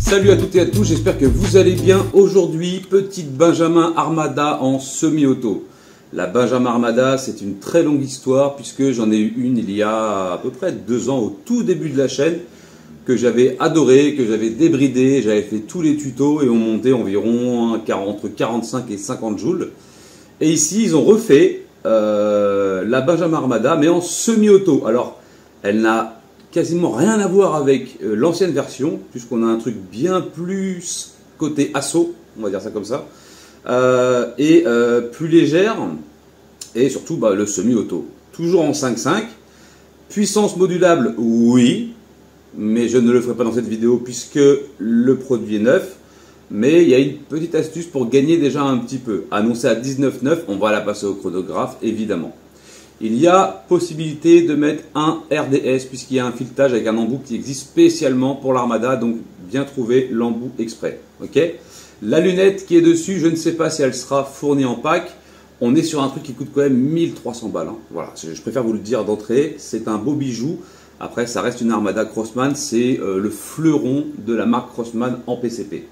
Salut à toutes et à tous, j'espère que vous allez bien. Aujourd'hui, petite Benjamin Armada en semi-auto. La Benjamin Armada, c'est une très longue histoire puisque j'en ai eu une il y a à peu près 2 ans au tout début de la chaîne que j'avais adoré, que j'avais débridé, j'avais fait tous les tutos et on montait environ entre 45 et 50 joules. Et ici, ils ont refait la Benjamin Armada mais en semi-auto. Alors, elle n'a quasiment rien à voir avec l'ancienne version, puisqu'on a un truc bien plus côté assaut, on va dire ça comme ça, et plus légère, et surtout le semi-auto. Toujours en 5.5, puissance modulable, oui, mais je ne le ferai pas dans cette vidéo puisque le produit est neuf, mais il y a une petite astuce pour gagner déjà un petit peu. Annoncé à 19,9, on va la passer au chronographe, évidemment. Il y a possibilité de mettre un RDS puisqu'il y a un filetage avec un embout qui existe spécialement pour l'Armada, donc bien trouvé l'embout exprès. Ok. La lunette qui est dessus, je ne sais pas si elle sera fournie en pack. On est sur un truc qui coûte quand même 1300 balles. Hein. Voilà, je préfère vous le dire d'entrée, c'est un beau bijou. Après, ça reste une Armada Crossman, c'est le fleuron de la marque Crossman en PCP.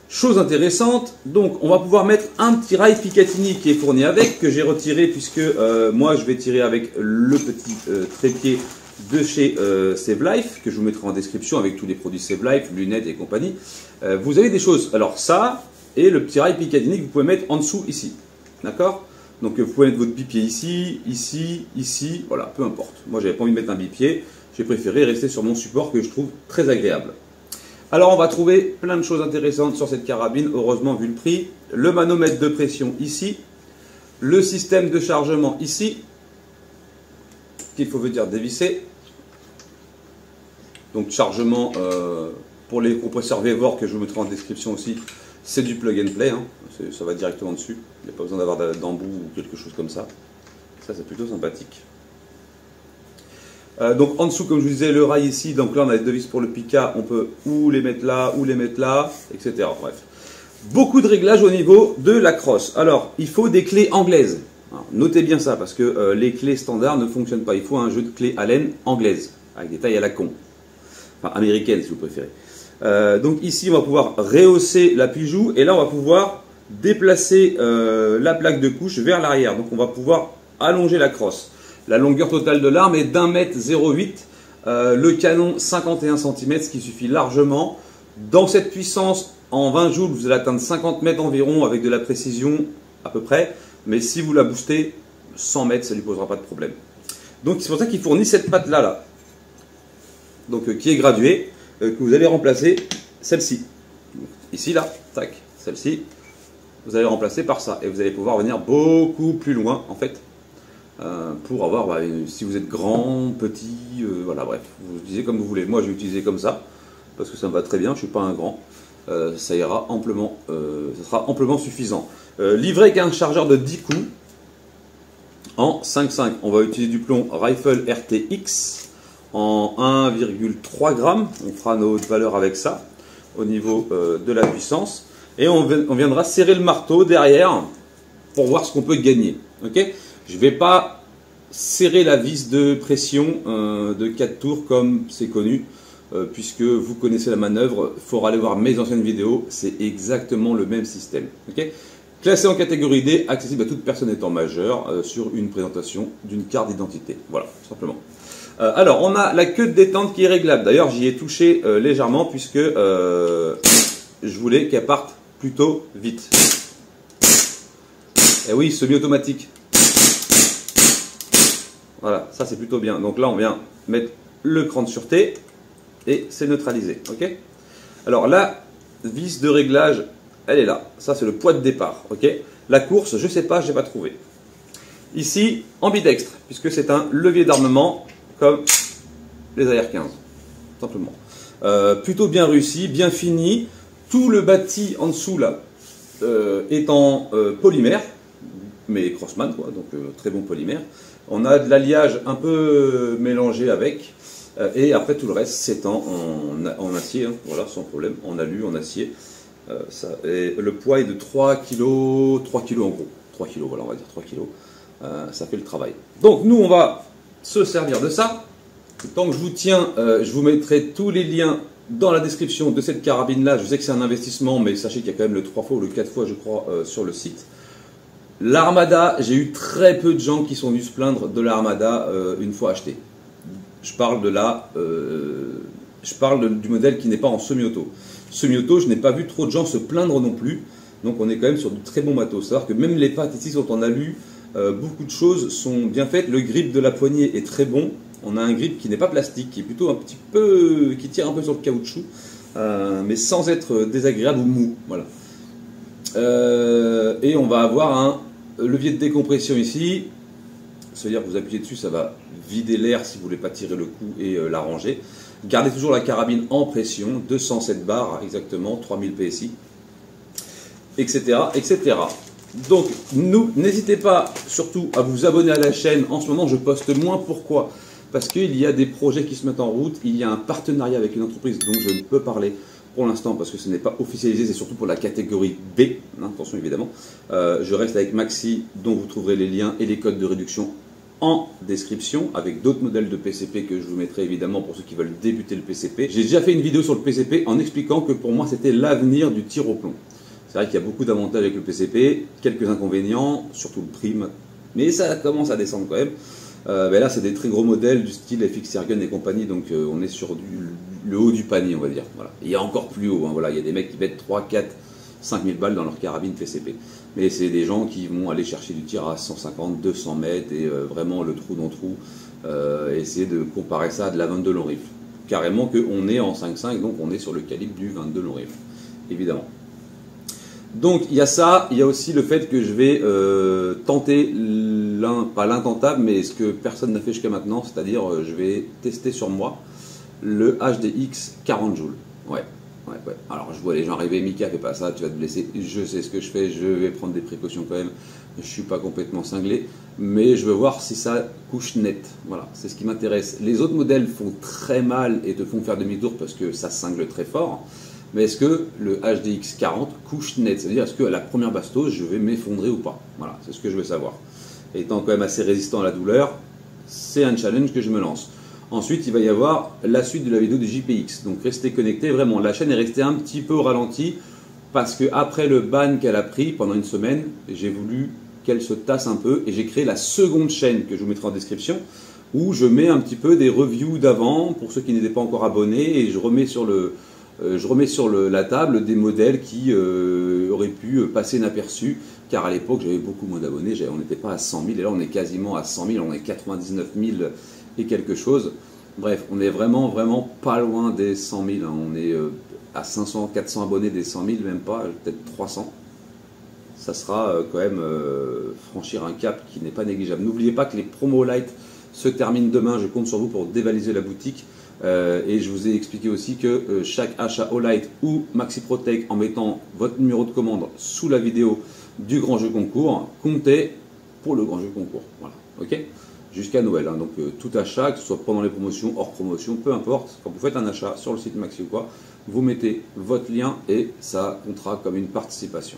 Chose intéressante, donc on va pouvoir mettre un petit rail Picatinny qui est fourni avec, que j'ai retiré puisque moi je vais tirer avec le petit trépied de chez Save Life, que je vous mettrai en description avec tous les produits Save Life, lunettes et compagnie. Vous avez des choses, alors ça et le petit rail Picatinny que vous pouvez mettre en dessous ici, d'accord? Donc vous pouvez mettre votre bipied ici, ici, ici, voilà, peu importe. Moi j'avais pas envie de mettre un bipied, j'ai préféré rester sur mon support que je trouve très agréable. Alors on va trouver plein de choses intéressantes sur cette carabine, heureusement vu le prix. Le manomètre de pression ici, le système de chargement ici, qu'il faut dire dévisser. Donc chargement pour les compresseurs Vevor que je vous mettrai en description aussi, c'est du plug and play, hein. Ça va directement dessus, il n'y a pas besoin d'avoir d'embout ou quelque chose comme ça. Ça c'est plutôt sympathique. Donc en dessous, comme je vous disais, le rail ici, donc là on a les 2 vis pour le Pica, on peut ou les mettre là, etc. Bref. Beaucoup de réglages au niveau de la crosse. Alors, il faut des clés anglaises. Alors, notez bien ça, parce que les clés standards ne fonctionnent pas. Il faut un jeu de clés Allen anglaise, avec des tailles à la con. Enfin, américaine si vous préférez. Donc ici, on va pouvoir rehausser l'appui-joue, et là on va pouvoir déplacer la plaque de couche vers l'arrière. Donc on va pouvoir allonger la crosse. La longueur totale de l'arme est d'1,08 m, le canon 51 cm, ce qui suffit largement. Dans cette puissance, en 20 joules, vous allez atteindre 50 mètres environ avec de la précision à peu près. Mais si vous la boostez, 100 mètres, ça ne lui posera pas de problème. Donc c'est pour ça qu'il fournit cette patte-là, là. Donc qui est graduée, que vous allez remplacer celle-ci. Ici, là, tac, celle-ci, vous allez remplacer par ça. Et vous allez pouvoir venir beaucoup plus loin, en fait. Pour avoir, si vous êtes grand, petit, voilà, bref, vous utilisez comme vous voulez. Moi, je vais utiliser comme ça, parce que ça me va très bien, je ne suis pas un grand. Ça ira amplement, ça sera amplement suffisant. Livré avec un chargeur de 10 coups, en 5.5. On va utiliser du plomb Rifle RTX, en 1,3 g. On fera nos hautes valeurs avec ça, au niveau de la puissance. Et on viendra serrer le marteau derrière, pour voir ce qu'on peut gagner. Ok ? Je ne vais pas serrer la vis de pression de 4 tours comme c'est connu, puisque vous connaissez la manœuvre. Il faudra aller voir mes anciennes vidéos, c'est exactement le même système. Okay, classé en catégorie D, accessible à toute personne étant majeure sur une présentation d'une carte d'identité. Voilà, tout simplement. Alors, on a la queue de détente qui est réglable. D'ailleurs, j'y ai touché légèrement, puisque je voulais qu'elle parte plutôt vite. Et oui, semi-automatique. Voilà, ça c'est plutôt bien. Donc là, on vient mettre le cran de sûreté et c'est neutralisé. Ok. Alors la vis de réglage, elle est là. Ça c'est le poids de départ. Ok. La course, je ne sais pas, je n'ai pas trouvé. Ici, ambidextre, puisque c'est un levier d'armement comme les AR-15, simplement. Plutôt bien réussi, bien fini. Tout le bâti en dessous là est en polymère, mais Crossman, quoi, donc très bon polymère. On a de l'alliage un peu mélangé avec, et après tout le reste c'est en acier, hein, voilà, sans problème, en alu, en acier. Et le poids est de 3 kg en gros, 3 kg, voilà, on va dire 3 kg, ça fait le travail. Donc nous on va se servir de ça. Tant que je vous tiens, je vous mettrai tous les liens dans la description de cette carabine-là, je sais que c'est un investissement, mais sachez qu'il y a quand même le 3 fois ou le 4 fois, je crois, sur le site. L'Armada, j'ai eu très peu de gens qui sont venus se plaindre de l'Armada une fois acheté. Je parle du modèle qui n'est pas en semi-auto. Semi-auto, je n'ai pas vu trop de gens se plaindre non plus. Donc on est quand même sur du très bon matos. C'est-à-dire que même les pattes ici sont en alu, beaucoup de choses sont bien faites. Le grip de la poignée est très bon. On a un grip qui n'est pas plastique, qui est plutôt un petit peu, qui tire un peu sur le caoutchouc, mais sans être désagréable ou mou. Voilà. Et on va avoir un levier de décompression ici. C'est-à-dire que vous appuyez dessus, ça va vider l'air si vous ne voulez pas tirer le coup et l'arranger. Gardez toujours la carabine en pression, 207 bars exactement, 3000 PSI, etc., etc. Donc, n'hésitez pas surtout à vous abonner à la chaîne. En ce moment, je poste moins. Pourquoi ? Parce qu'il y a des projets qui se mettent en route. Il y a un partenariat avec une entreprise dont je ne peux parler pour l'instant parce que ce n'est pas officialisé. C'est surtout pour la catégorie B. Hein, attention évidemment. Je reste avec Maxi, dont vous trouverez les liens et les codes de réduction en description, avec d'autres modèles de PCP que je vous mettrai évidemment pour ceux qui veulent débuter le PCP. J'ai déjà fait une vidéo sur le PCP en expliquant que pour moi c'était l'avenir du tir au plomb. C'est vrai qu'il y a beaucoup d'avantages avec le PCP, quelques inconvénients, surtout le prix, mais ça commence à descendre quand même. Mais là c'est des très gros modèles du style FX Airgun et compagnie, donc on est sur le haut du panier on va dire. Voilà. Il y a encore plus haut, hein, voilà. Il y a des mecs qui mettent 3, 4, 5000 balles dans leur carabine PCP. Mais c'est des gens qui vont aller chercher du tir à 150, 200 mètres et vraiment le trou dans trou. Essayer de comparer ça à de la 22 long rifle. Carrément qu'on est en 5.5, donc on est sur le calibre du 22 long rifle, évidemment. Donc il y a ça, il y a aussi le fait que je vais tenter pas l'intentable, mais ce que personne n'a fait jusqu'à maintenant, c'est-à-dire je vais tester sur moi le HDX 40 joules. Ouais. Alors je vois les gens arriver, Mika fais pas ça, tu vas te blesser, je sais ce que je fais, je vais prendre des précautions quand même, je suis pas complètement cinglé, mais je veux voir si ça couche net, voilà, c'est ce qui m'intéresse. Les autres modèles font très mal et te font faire demi-tour parce que ça cingle très fort, mais est-ce que le HDX 40 couche net, c'est-à-dire est-ce qu'à la première bastos je vais m'effondrer ou pas, voilà, c'est ce que je veux savoir. Et étant quand même assez résistant à la douleur, c'est un challenge que je me lance. Ensuite, il va y avoir la suite de la vidéo du JPX. Donc, restez connectés. Vraiment, la chaîne est restée un petit peu au ralenti parce que après le ban qu'elle a pris pendant une semaine, j'ai voulu qu'elle se tasse un peu et j'ai créé la seconde chaîne que je vous mettrai en description où je mets un petit peu des reviews d'avant pour ceux qui n'étaient pas encore abonnés et je remets sur la table des modèles qui auraient pu passer inaperçus car à l'époque, j'avais beaucoup moins d'abonnés. On n'était pas à 100 000 et là, on est quasiment à 100 000. On est 99 000 et quelque chose. Bref, on est vraiment pas loin des 100 000. Hein. On est à 500, 400 abonnés des 100 000, même pas, peut-être 300. Ça sera quand même franchir un cap qui n'est pas négligeable. N'oubliez pas que les promos light se terminent demain. Je compte sur vous pour dévaliser la boutique. Et je vous ai expliqué aussi que chaque achat au light ou Maxi Protect en mettant votre numéro de commande sous la vidéo du grand jeu concours comptait pour le grand jeu concours. Voilà, ok ? Jusqu'à Noël. Hein. Donc tout achat, que ce soit pendant les promotions, hors promotion, peu importe, quand vous faites un achat sur le site Maxi ou quoi, vous mettez votre lien et ça comptera comme une participation.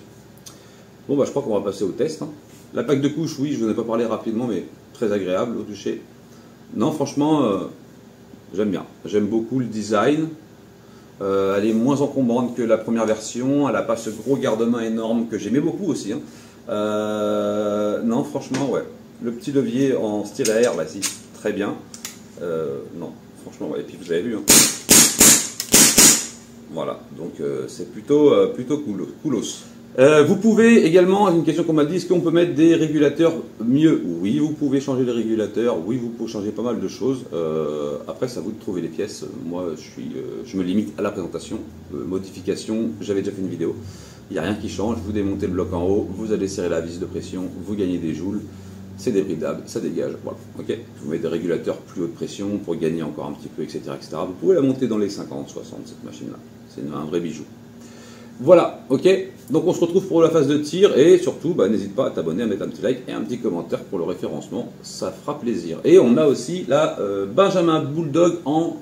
Bon, bah, je crois qu'on va passer au test. Hein. La plaque de couche, oui, je vous en ai pas parlé rapidement, mais très agréable au toucher. Non, franchement, j'aime bien. J'aime beaucoup le design. Elle est moins encombrante que la première version. Elle n'a pas ce gros garde-main énorme que j'aimais beaucoup aussi. Hein. Non, franchement, ouais. Le petit levier en styraire, là, si, très bien. Non, franchement, ouais. Et puis vous avez vu. Hein. Voilà, donc c'est plutôt coolos. Vous pouvez également, une question qu'on m'a dit, est-ce qu'on peut mettre des régulateurs mieux? Oui, vous pouvez changer les régulateurs, oui, vous pouvez changer pas mal de choses. Après, c'est à vous de trouver les pièces. Moi, je me limite à la présentation. Modification, j'avais déjà fait une vidéo. Il n'y a rien qui change. Vous démontez le bloc en haut, vous allez serrer la vis de pression, vous gagnez des joules. C'est débridable, ça dégage. Voilà, ok. Vous mettez des régulateurs plus haute pression pour gagner encore un petit peu, etc., etc. Vous pouvez la monter dans les 50, 60, cette machine-là. C'est un vrai bijou. Voilà, ok. Donc on se retrouve pour la phase de tir et surtout, bah, n'hésite pas à t'abonner, à mettre un petit like et un petit commentaire pour le référencement, ça fera plaisir. Et on a aussi la Benjamin Bulldog en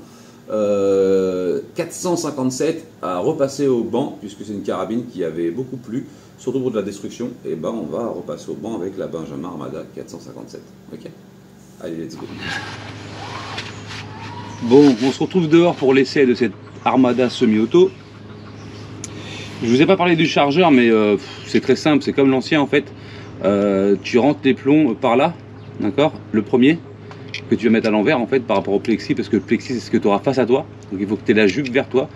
457 à repasser au banc puisque c'est une carabine qui avait beaucoup plu. Surtout pour de la destruction, et ben on va repasser au banc avec la Benjamin Armada 457. Ok. Allez, let's go. Bon, on se retrouve dehors pour l'essai de cette Armada semi-auto. Je vous ai pas parlé du chargeur, mais c'est très simple, c'est comme l'ancien en fait. Tu rentres les plombs par là, d'accord, le premier que tu vas mettre à l'envers en fait par rapport au plexi, parce que le plexi c'est ce que tu auras face à toi, donc il faut que tu aies la jupe vers toi,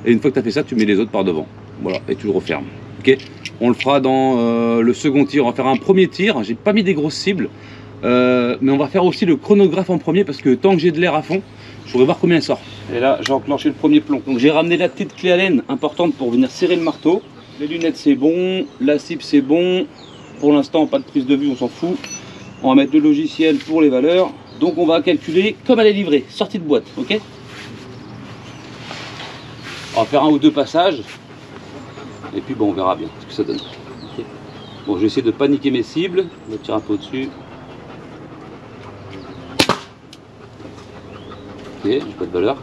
et une fois que tu as fait ça, tu mets les autres par devant, voilà, et tu le refermes. Ok, on le fera dans le second tir. On va faire un premier tir, j'ai pas mis des grosses cibles, mais on va faire aussi le chronographe en premier, parce que tant que j'ai de l'air à fond, je voudrais voir combien il sort. Et là j'ai enclenché le premier plomb, donc j'ai ramené la petite clé Allen importante pour venir serrer le marteau. Les lunettes c'est bon, la cible c'est bon, pour l'instant pas de prise de vue, on s'en fout. On va mettre le logiciel pour les valeurs. Donc on va calculer comme elle est livrée, sortie de boîte, ok? On va faire un ou deux passages. Et puis bon, on verra bien ce que ça donne. Okay. Bon, je vais essayer de paniquer mes cibles. Je vais tirer un peu au-dessus. Ok, j'ai pas de valeur.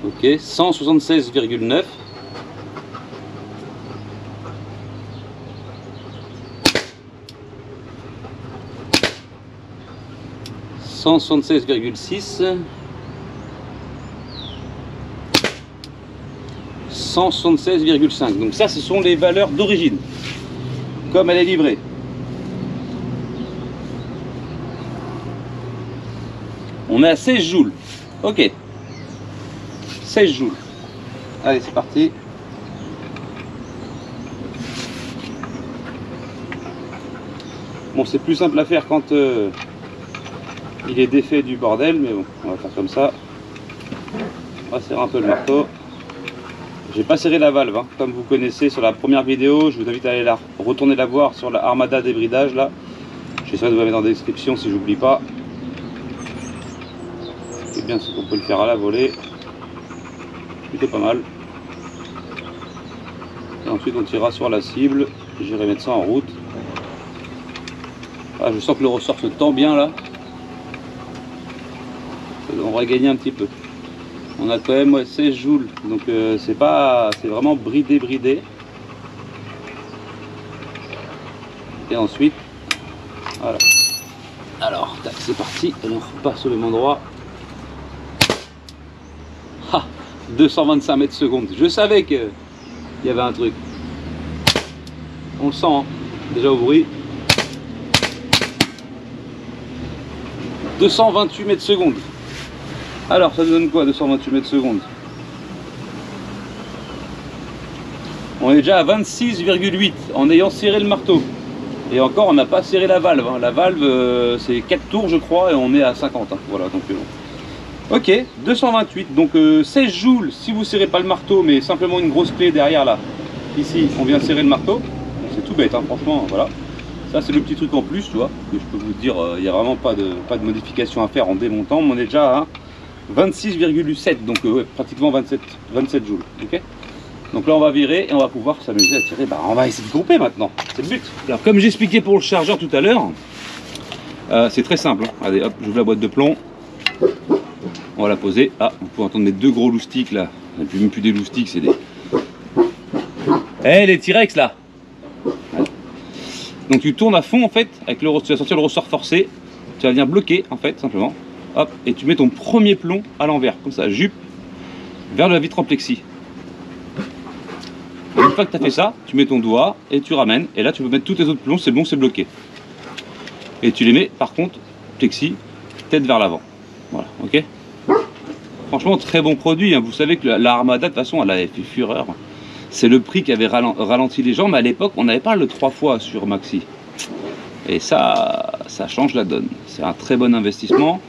Ok, 176,9. 176,6, 176,5. Donc ça, ce sont les valeurs d'origine, comme elle est livrée. On est à 16 joules. Ok. 16 joules. Allez, c'est parti. Bon, c'est plus simple à faire quand il est défait du bordel, mais bon, on va faire comme ça. On va serrer un peu le marteau. J'ai pas serré la valve, hein. Comme vous connaissez sur la première vidéo, je vous invite à aller retourner la voir sur la Armada débridage là. J'essaierai de vous la mettre dans la description si j'oublie pas. C'est bien, c'est qu'on peut le faire à la volée. Plutôt pas mal. Et ensuite on tirera sur la cible. J'irai mettre ça en route. Ah, je sens que le ressort se tend bien là. On va gagner un petit peu. On a quand même 16 joules, donc c'est vraiment bridé. Et ensuite, voilà. Alors, tac, c'est parti. Et on repasse au même endroit. Ah, 225 mètres secondes. Je savais qu'il y avait un truc. On le sent, hein, déjà au bruit. 228 mètres secondes. Alors, ça nous donne quoi, 228 mètres secondes? On est déjà à 26,8 en ayant serré le marteau. Et encore, on n'a pas serré la valve. Hein. La valve, c'est 4 tours, je crois, et on est à 50. Hein. Voilà, donc ok, 228. Donc 16 joules si vous ne serrez pas le marteau, mais simplement une grosse clé derrière là. Ici, on vient serrer le marteau. C'est tout bête, hein, franchement, voilà. Ça, c'est le petit truc en plus, tu vois, que je peux vous dire, il n'y a vraiment pas de modification à faire en démontant. Mais on est déjà à 26,7, donc ouais, pratiquement 27 joules. Ok, donc là on va virer et on va pouvoir s'amuser à tirer. Bah, on va essayer de grouper maintenant, c'est le but. Alors comme j'expliquais pour le chargeur tout à l'heure, c'est très simple. Hein. Allez hop, j'ouvre la boîte de plomb, on va la poser. Ah, vous pouvez entendre mes deux gros loustiques là, et puis même plus des loustiques, c'est des... Eh, les T-Rex là. Voilà. Donc tu tournes à fond en fait, avec le, tu vas sortir le ressort forcé, tu vas venir bloquer en fait simplement. Hop, et tu mets ton premier plomb à l'envers, comme ça, jupe, vers la vitre en plexi. Et une fois que tu as fait ça, tu mets ton doigt et tu ramènes. Et là, tu peux mettre tous tes autres plombs, c'est bon, c'est bloqué. Et tu les mets, par contre, plexi, tête vers l'avant. Voilà, ok. Franchement, très bon produit. Hein. Vous savez que la Armada, de toute façon, elle avait fait fureur. C'est le prix qui avait ralenti les gens, mais à l'époque, on n'avait pas le 3 fois sur Maxi. Et ça change la donne. C'est un très bon investissement.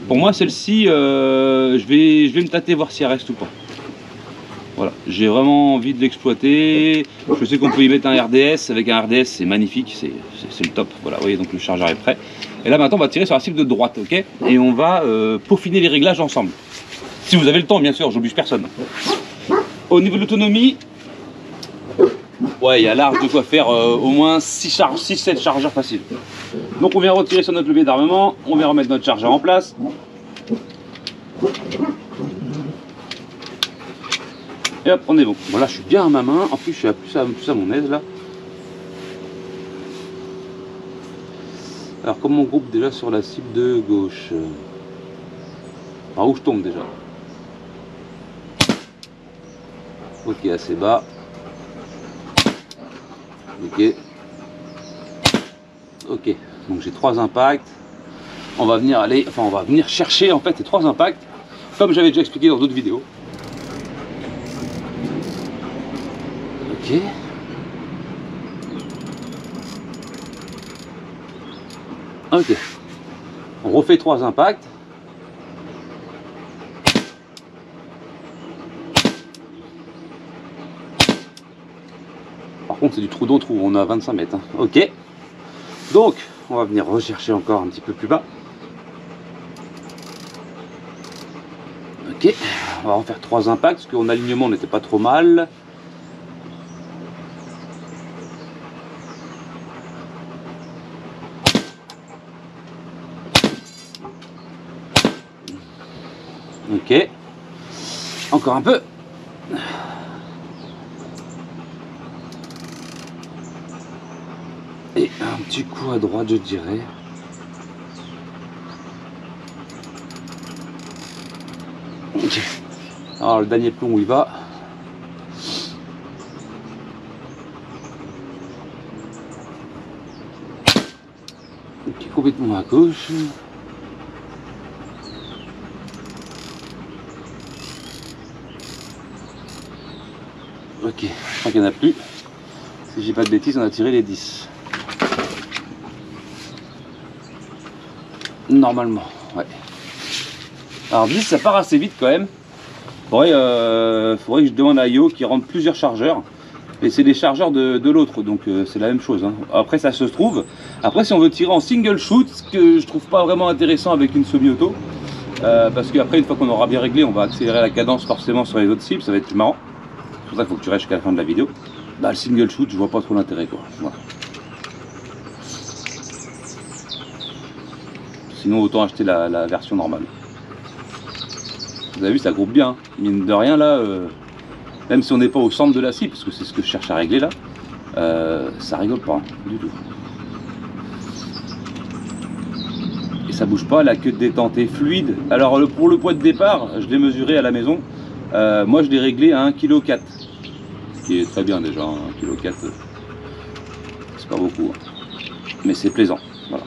Pour moi, celle-ci, je vais me tâter voir si elle reste ou pas. Voilà, j'ai vraiment envie de l'exploiter. Je sais qu'on peut y mettre un RDS. Avec un RDS, c'est magnifique, c'est le top. Voilà, vous voyez, donc le chargeur est prêt. Et là, maintenant, on va tirer sur la cible de droite, ok? Et on va peaufiner les réglages ensemble. Si vous avez le temps, bien sûr, j'oblige personne. Au niveau de l'autonomie, ouais, il y a large de quoi faire au moins 6-7 chargeurs faciles. Donc on vient retirer sur notre levier d'armement, on vient remettre notre chargeur en place. Et hop, on est bon. Bon là je suis bien à ma main, en plus je suis plus à mon aise là. Alors comme on groupe déjà sur la cible de gauche, par où je tombe déjà? Ok, assez bas. Ok. Ok, donc j'ai 3 impacts. On va venir chercher en fait ces 3 impacts, comme j'avais déjà expliqué dans d'autres vidéos. Ok. Ok. On refait 3 impacts. Par contre, c'est du trou dans trou, on est à 25 mètres. Hein. Ok. Donc, on va venir rechercher encore un petit peu plus bas. Ok. On va en faire 3 impacts, parce qu'en alignement, on n'était pas trop mal. Ok. Encore un peu. Et un petit coup à droite, je dirais. Ok. Alors le dernier plomb où il va. Ok, complètement à gauche. Ok, je crois qu'il n'y en a plus. Si j'ai pas de bêtises, on a tiré les 10. Normalement, ouais. Alors 10, ça part assez vite quand même. Faudrait que je demande à Io qui rentre plusieurs chargeurs. Et c'est des chargeurs de l'autre, donc c'est la même chose. Hein. Après, ça se trouve. Après, si on veut tirer en single shoot, ce que je trouve pas vraiment intéressant avec une semi-auto, parce qu'après, une fois qu'on aura bien réglé, on va accélérer la cadence forcément sur les autres cibles, ça va être plus marrant. C'est pour ça qu'il faut que tu restes jusqu'à la fin de la vidéo. Bah, le single shoot, je vois pas trop l'intérêt, quoi. Voilà. Sinon, autant acheter la version normale. Vous avez vu, ça groupe bien. Hein. Mine de rien, là, même si on n'est pas au centre de la cible, parce que c'est ce que je cherche à régler là, ça rigole pas, hein, du tout. Et ça bouge pas, la queue de détente est fluide. Alors, pour le poids de départ, je l'ai mesuré à la maison. Moi, je l'ai réglé à 1,4 kg. Ce qui est très bien déjà, 1,4 kg. C'est pas beaucoup. Hein. Mais c'est plaisant. Voilà.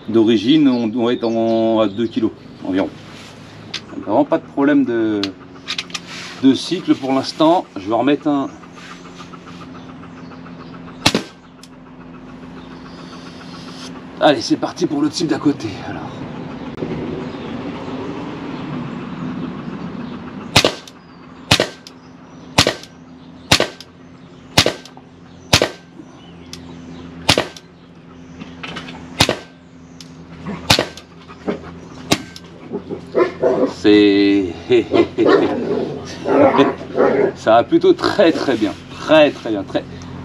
D'origine, on doit être à 2 kg environ. Donc, vraiment pas de problème de cycle pour l'instant. Je vais en remettre un. Allez, c'est parti pour le type d'à côté. Alors. Ça va plutôt très bien, très bien,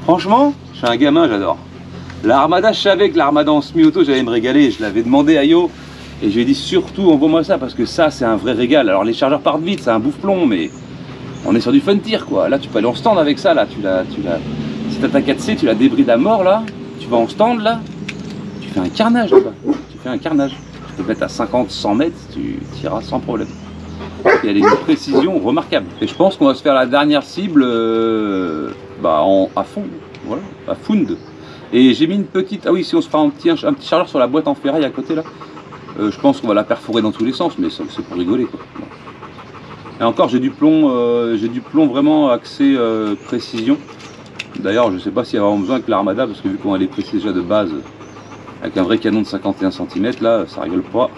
franchement, je suis un gamin, j'adore. L'Armada, je savais que l'Armada en semi-auto, j'allais me régaler, je l'avais demandé à Io, et je lui ai dit surtout envoie-moi ça, parce que ça, c'est un vrai régal. Alors les chargeurs partent vite, c'est un bouffe-plomb, mais on est sur du fun tir, quoi. Là, tu peux aller en stand avec ça, là, si t'as ta 4C, tu la débrides à mort, là, tu vas en stand, là, tu fais un carnage, là-bas, tu fais un carnage. Tu peux mettre à 50-100 mètres, tu tireras sans problème. Il y a une précision remarquable. Et je pense qu'on va se faire la dernière cible à fond, voilà, à Fund. Et j'ai mis une petite, ah oui, si on se fera un petit chargeur sur la boîte en ferraille à côté là, je pense qu'on va la perforer dans tous les sens, mais c'est pour rigoler quoi. Et encore, j'ai du plomb vraiment axé précision. D'ailleurs, je sais pas s'il y a vraiment besoin avec l'Armada, parce que vu qu'on a les précis déjà de base, avec un vrai canon de 51 cm, là, ça rigole pas.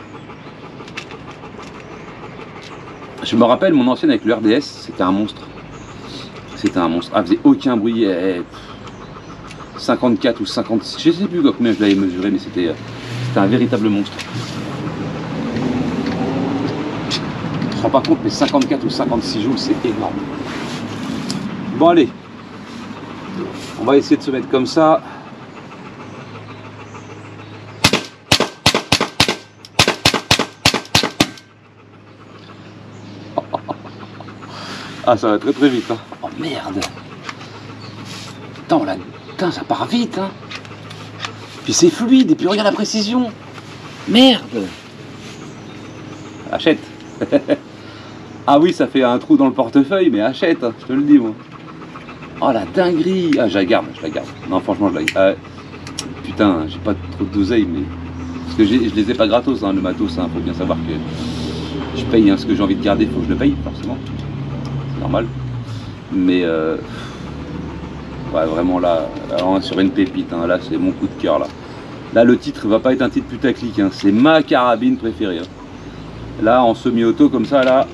Je me rappelle, mon ancienne avec le RDS, c'était un monstre. C'était un monstre. Elle faisait aucun bruit. 54 ou 56, je sais plus combien je l'avais mesuré, mais c'était un véritable monstre. Je me rends pas compte, mais 54 ou 56 joules, c'est énorme. Bon, allez. On va essayer de se mettre comme ça. Ah, ça va très vite. Hein. Oh merde. Putain, ça part vite. Hein. Puis c'est fluide, et puis regarde la précision. Merde. Achète. Ah oui, ça fait un trou dans le portefeuille, mais achète, je te le dis moi. Oh la dinguerie. Ah, je la garde, je la garde. Non, franchement, je la garde. Putain, j'ai pas trop d'oseille, mais... Parce que je les ai pas gratos, hein, le matos, hein. Faut bien savoir que je paye, hein, ce que j'ai envie de garder, faut que je le paye, forcément. C'est normal. Mais... Ouais, vraiment là, sur une pépite, hein, là, c'est mon coup de cœur, là. Là, le titre va pas être un titre putaclic, hein, c'est ma carabine préférée. Hein. Là, en semi-auto, comme ça, là...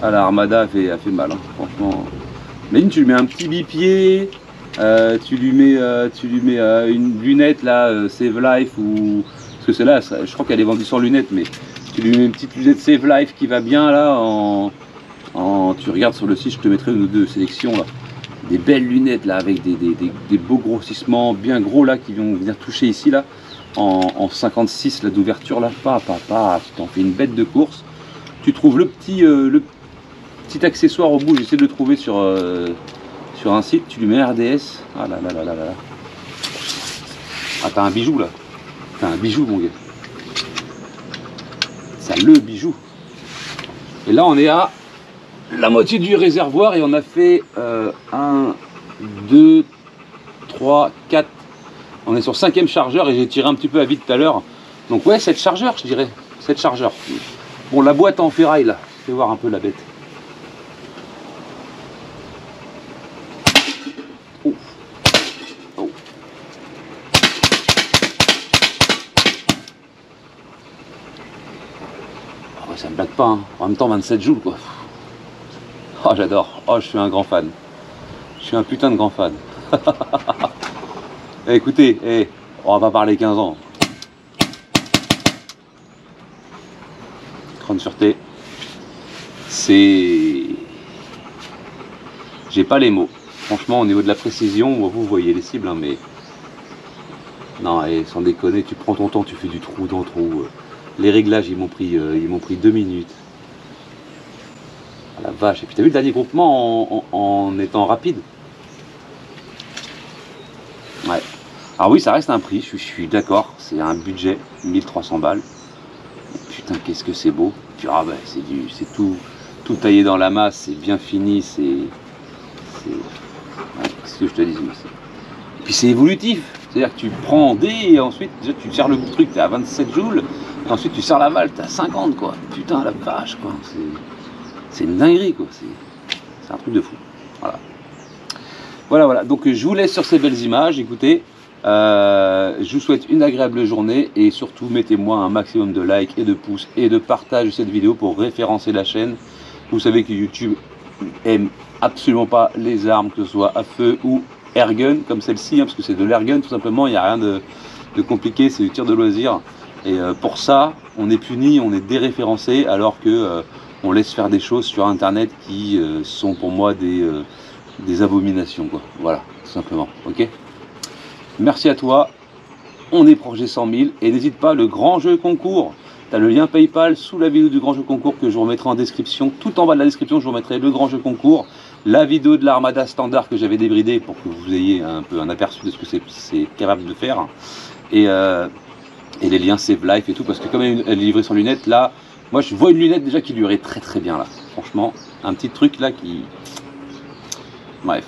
Ah, la Armada a fait mal, hein, franchement. Mais tu lui mets un petit bipied, tu lui mets une lunette là, Save Life, ou parce que c'est là, je crois qu'elle est vendue sans lunettes, mais tu lui mets une petite lunette Save Life qui va bien là. Tu regardes sur le site, je te mettrai une ou deux sélections là, des belles lunettes là avec des beaux grossissements bien gros là qui vont venir toucher ici là en 56 là d'ouverture là, tu t'en fais une bête de course. Tu trouves le petit accessoire au bout, j'essaie de le trouver sur un site, tu lui mets RDS, ah là là là là là. Ah, t'as un bijou là, t'as un bijou mon gars, c'est le bijou. Et là on est à la moitié du réservoir et on a fait 1, 2, 3, 4, on est sur 5e chargeur et j'ai tiré un petit peu à vide tout à l'heure. Donc ouais, 7 chargeurs je dirais, 7 chargeurs. Bon, la boîte en ferraille là, fais voir un peu la bête. Oh. Oh. Oh, ça me blague pas, hein. En même temps 27 joules quoi. Oh j'adore, oh je suis un grand fan. Je suis un putain de grand fan. Écoutez, on va pas parler 15 ans. Crâne sûreté. C'est... J'ai pas les mots. Franchement au niveau de la précision, vous voyez les cibles, hein, mais... Non, et sans déconner, tu prends ton temps, tu fais du trou dans le trou. Les réglages, ils m'ont pris 2 minutes. Ah, la vache, et puis t'as vu le dernier groupement en étant rapide? Ouais. Alors oui, ça reste un prix, je suis d'accord, c'est un budget, 1300 balles. Putain, qu'est-ce que c'est beau. Puis, ah bah, c'est tout taillé dans la masse, c'est bien fini, c'est... Ouais, qu'est-ce que je te dis, et puis c'est évolutif, c'est-à-dire que tu prends en D et ensuite tu serres le truc, t'es à 27 joules, et ensuite tu serres la balle, t'es à 50 quoi. Putain la vache quoi, c'est une dinguerie quoi, c'est un truc de fou. Voilà, donc je vous laisse sur ces belles images, écoutez, je vous souhaite une agréable journée et surtout mettez-moi un maximum de likes et de pouces et de partage de cette vidéo pour référencer la chaîne. Vous savez que YouTube aime absolument pas les armes, que ce soit à feu ou airgun comme celle-ci, hein, parce que c'est de l'airgun tout simplement, il n'y a rien de compliqué, c'est du tir de loisir. Et pour ça, on est puni, on est déréférencé, alors que on laisse faire des choses sur internet qui sont pour moi des abominations quoi. Voilà, tout simplement, ok. Merci à toi, on est proche des 100 000 et n'hésite pas, le grand jeu concours, tu as le lien PayPal sous la vidéo du grand jeu concours que je vous remettrai en description, tout en bas de la description je vous remettrai le grand jeu concours, la vidéo de l'Armada standard que j'avais débridée pour que vous ayez un peu un aperçu de ce que c'est capable de faire, et les liens Save Life et tout, parce que comme elle est livrée sans lunettes, là, moi je vois une lunette déjà qui lui irait très bien là, franchement, un petit truc là qui... Bref.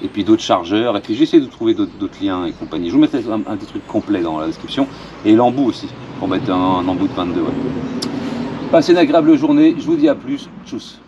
Et puis d'autres chargeurs, et puis j'essaie de trouver d'autres liens et compagnie. Je vous mettrai un petit truc complet dans la description, et l'embout aussi, pour mettre un embout de 22. Ouais. Passez une agréable journée, je vous dis à plus, tchuss.